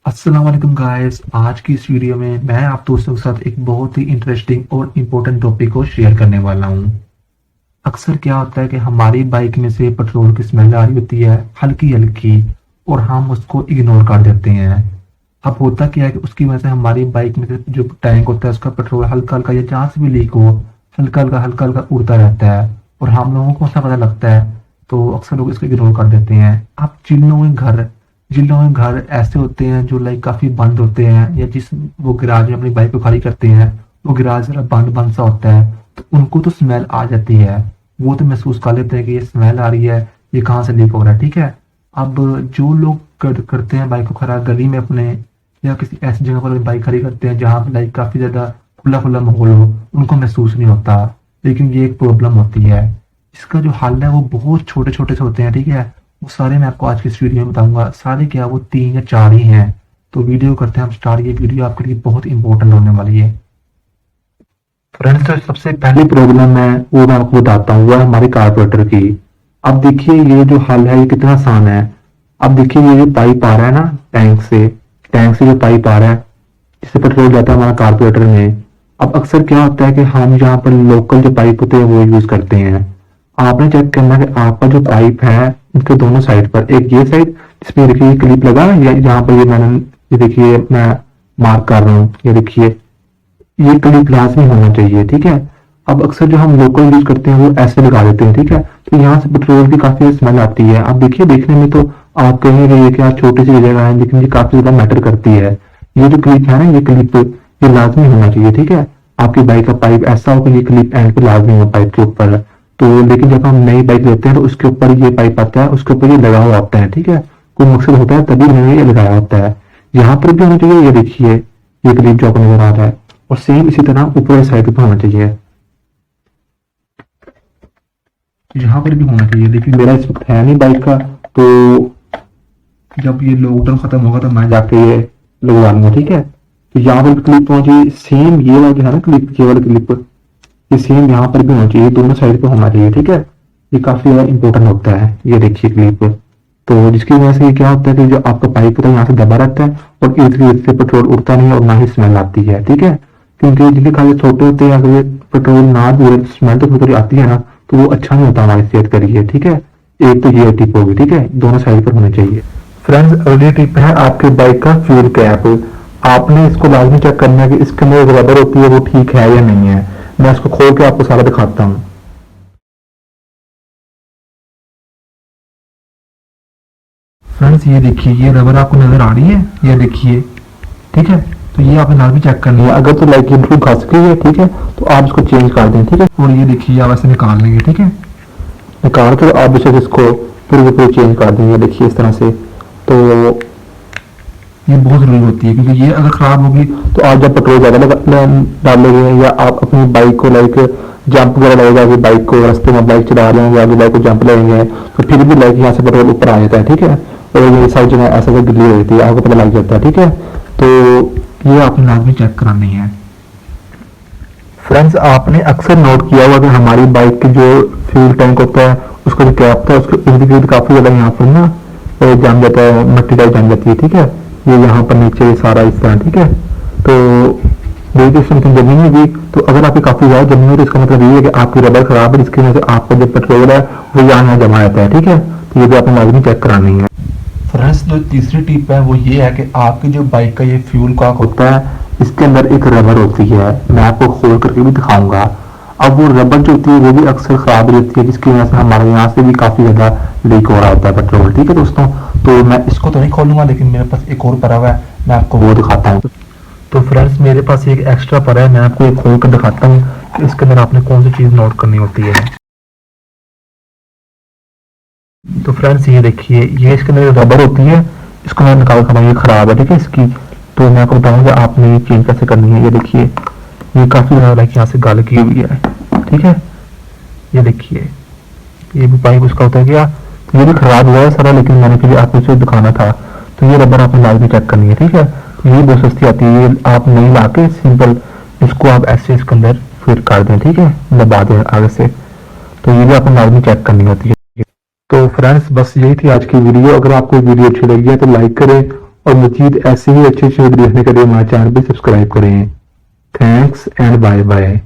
अस्सलाम वालेकुम गाइस। आज की इस वीडियो में मैं आप दोस्तों के साथ एक बहुत ही इंटरेस्टिंग और इम्पोर्टेंट टॉपिक को शेयर करने वाला हूँ। अक्सर क्या होता है कि हमारी बाइक में से पेट्रोल की स्मेल आ रही होती है हल्की हल्की, और हम उसको इग्नोर कर देते हैं। अब होता क्या है कि उसकी वजह से हमारी बाइक में से जो टैंक होता है उसका पेट्रोल हल्का हल्का या जहाँ से भी लीक हो हल्का हल्का उड़ता रहता है, और हम लोगों को ऐसा पता लगता है तो अक्सर लोग इसको इग्नोर कर देते हैं। अब जिन लोगों के घर ऐसे होते हैं जो लाइक काफी बंद होते हैं, या जिस वो गिराज में अपनी बाइक को खड़ी करते हैं वो गिराज जरा बंद बंद सा होता है, तो उनको तो स्मेल आ जाती है। वो तो महसूस कर लेते हैं कि ये स्मेल आ रही है, ये कहाँ से लीक हो रहा है। ठीक है। अब जो लोग करते हैं बाइक को खड़ा गली में अपने, या किसी ऐसी जगह पर बाइक खड़ी करते हैं जहाँ पर लाइक काफी ज्यादा खुला खुला माहौल हो, उनको महसूस नहीं होता। लेकिन ये एक प्रॉब्लम होती है। इसका जो हल है वो बहुत छोटे छोटे से होते हैं। ठीक है। वो सारे मैं आपको आज की इस वीडियो में बताऊंगा। सारे क्या, वो 3 या 4 ही हैं। तो वीडियो करते हैं हम स्टार्ट। ये वीडियो आपके लिए बहुत इंपॉर्टेंट होने वाली है। फ्रेंड्स, तो सबसे पहली प्रॉब्लम है वो मैं आपको बताता हूँ, वो है हमारे कार्बोरेटर की। अब देखिए ये जो हल है ये कितना आसान है। अब देखिए ये जो पाइप आ रहा है ना टैंक से जो पाइप आ रहा है जिससे पेट्रोल जाता है हमारा कार्बोरेटर में। अब अक्सर क्या होता है कि हम यहाँ पर लोकल जो पाइप होते हैं वो यूज करते हैं। आपने चेक करना है कि आपका जो पाइप है इसके दोनों साइड पर, एक ये साइड जिसमें देखिए क्लिप लगा, या यहाँ पर ये देखिए मैं मार्क कर रहा हूँ, ये देखिए ये क्लिप लाजमी होना चाहिए। ठीक है। अब अक्सर जो हम लोकल यूज करते हैं वो ऐसे लगा देते हैं। ठीक है। तो यहाँ से पेट्रोल की काफी स्मेल आती है। अब देखिए देखने में तो आप कहेंगे ये क्या छोटी सी जगह है, लेकिन ये काफी ज्यादा मैटर करती है। ये जो क्लिप है ना, ये क्लिप ये लाजमी होना चाहिए। ठीक है। आपकी बाइक का पाइप ऐसा हो कि ये क्लिप एंड पे लाजमी हो पाइप के ऊपर। तो लेकिन जब हम नई बाइक लेते हैं तो उसके ऊपर ये पाइप आता है, उसके ऊपर ये लगा हुआ होता है। ठीक है। कोई मकसद होता है तभी उन्होंने ये लगाया होता है। यहाँ पर भी होना चाहिए। ये देखिए ये क्लिप जो आपको नजर आ रहा है, और सेम इसी तरह ऊपर साइड पे होना चाहिए। यहाँ पर भी होना चाहिए। लेकिन मेरा इस वक्त है नहीं बाइक का, तो जब ये लॉकडाउन खत्म होगा तो मैं जाके ये लगवा लूंगा। ठीक है। तो यहाँ पर भी क्लिप होना चाहिए। सेम ये वाला जो है ना क्लिप, ये वाला क्लिप ये सेम यहाँ पर भी होना चाहिए, दोनों साइड पे होना चाहिए। ठीक है। ये काफी ज्यादा इंपॉर्टेंट होता है। ये देखिए क्लिप, तो जिसकी वजह से क्या होता है कि जो आपका पाइप होता है यहाँ से दबा रहता है और इधर से पेट्रोल उड़ता नहीं और ना ही स्मेल आती है। ठीक है। क्योंकि जिनके खाली छोटे होते हैं, अगर ये पेट्रोल ना उड़े तो स्मेल तो थोड़ी आती है ना, तो वो अच्छा नहीं होता हमारी सेहत के लिए। ठीक है। एक तो ये टिप होगी। ठीक है। दोनों साइड पर होने चाहिए। फ्रेंड्स, अगली टिप है आपके बाइक का फ्यूल कैप। आपने इसको लाजमी चेक करना है कि इसके अंदर जो रबर होती है वो ठीक है या नहीं है। मैं इसको खोल के आपको सारा दिखाता हूँ। फ्रेंड्स, ये देखिए ये रबर आपको नजर आ रही है, ये देखिए। ठीक है। तो ये आपने लाजमी चेक करनी है। अगर तो लाइक ये बिल्कुल घस गई है, ठीक है, तो आप इसको चेंज कर दें। ठीक है। और ये देखिए आप ऐसे निकाल लेंगे। ठीक है। निकाल कर आप इसे इसको पूरे पूरे चेंज कर देंगे। देखिए इस तरह से। तो ये बहुत जरूरी होती है, क्योंकि ये अगर खराब होगी तो आप जब पेट्रोल ज्यादा डालेंगे, या आप अपनी बाइक को लाइक जंप वगैरह लगेगा कि बाइक को रास्ते में बाइक चला रहे हैं या आगे बाइक को जंप लगेंगे, तो फिर भी लाइक यहाँ से पेट्रोल ऊपर आ जाता है। ठीक है। और ये सारी जगह ऐसा गिल्ली हो जाती है, आपको पता लग जाता है। ठीक है। तो ये आपने लाजमी चेक करानी है। फ्रेंड्स, आपने अक्सर नोट किया होगा कि हमारी बाइक की जो फ्यूल टैंक होता है उसका जो कैप था उसके इर्द गिर्द काफी ज्यादा यहाँ पर ना जम जाता है, मट्टी टाइप जम जाती है। ठीक है। ये यहाँ पर नीचे सारा इस तरह। ठीक है। तो देखिए समथिंग जमीन में भी, तो अगर आपकी काफी ज्यादा जमीन है तो इसका मतलब ये है कि आपकी रबर खराब है, जिसकी वजह से आपका जो पेट्रोल है वो यहाँ जमा रहता है। ठीक है। तो ये भी आपने लाजमी चेक करानी है। फ्रेंड्स, जो तीसरी टिप है वो ये है कि आपकी जो बाइक का ये फ्यूल कॉक होता है इसके अंदर एक रबर होती है। मैं आपको खोल करके भी दिखाऊंगा। अब वो रबर जो होती है वो भी अक्सर खराब रहती है, जिसकी वजह से हमारे यहाँ से भी काफी ज्यादा लीक हो रहा होता है पेट्रोल। ठीक है दोस्तों। तो मैं इसको तो नहीं खोलूंगा, लेकिन मेरे पास एक और पड़ा हुआ है, मैं आपको वो दिखाता हूँ। तो फ्रेंड्स, मेरे पास एक एक्स्ट्रा पड़ा है, मैं आपको एक खोल कर दिखाता हूँ कि इसके अंदर आपने कौन सी चीज नोट करनी होती है। तो फ्रेंड्स, ये देखिए ये इसके अंदर रबर होती है, इसको मैं निकाल कर ये खराब है। ठीक है इसकी। तो मैं आपको बताऊंगा आपने ये चेंज कैसे करनी है। ये देखिए ये काफी ज्यादा यहाँ से गाल की हुई है। ठीक है। ये देखिए ये भी पाइप उसका होता है क्या, तो ये भी खराब हुआ है सारा, लेकिन मैंने फिर आपको इसे दिखाना था। तो ये रबर आपने लाजमी चेक करनी है। ठीक है। तो ये बहुत सस्ती आती है, ये आप नहीं ला के सिंपल इसको आप ऐसे इसके अंदर फिट कर दें। ठीक है। दबा दें आगे से। तो ये भी आपने लाजमी चेक करनी होती है। तो फ्रेंड्स, बस यही थी आज की वीडियो। अगर आपको वीडियो अच्छी लगी है तो लाइक करें और मजीद ऐसे ही अच्छे वीडियो देखने के लिए हमारा चैनल भी सब्सक्राइब करें। Thanks and bye bye.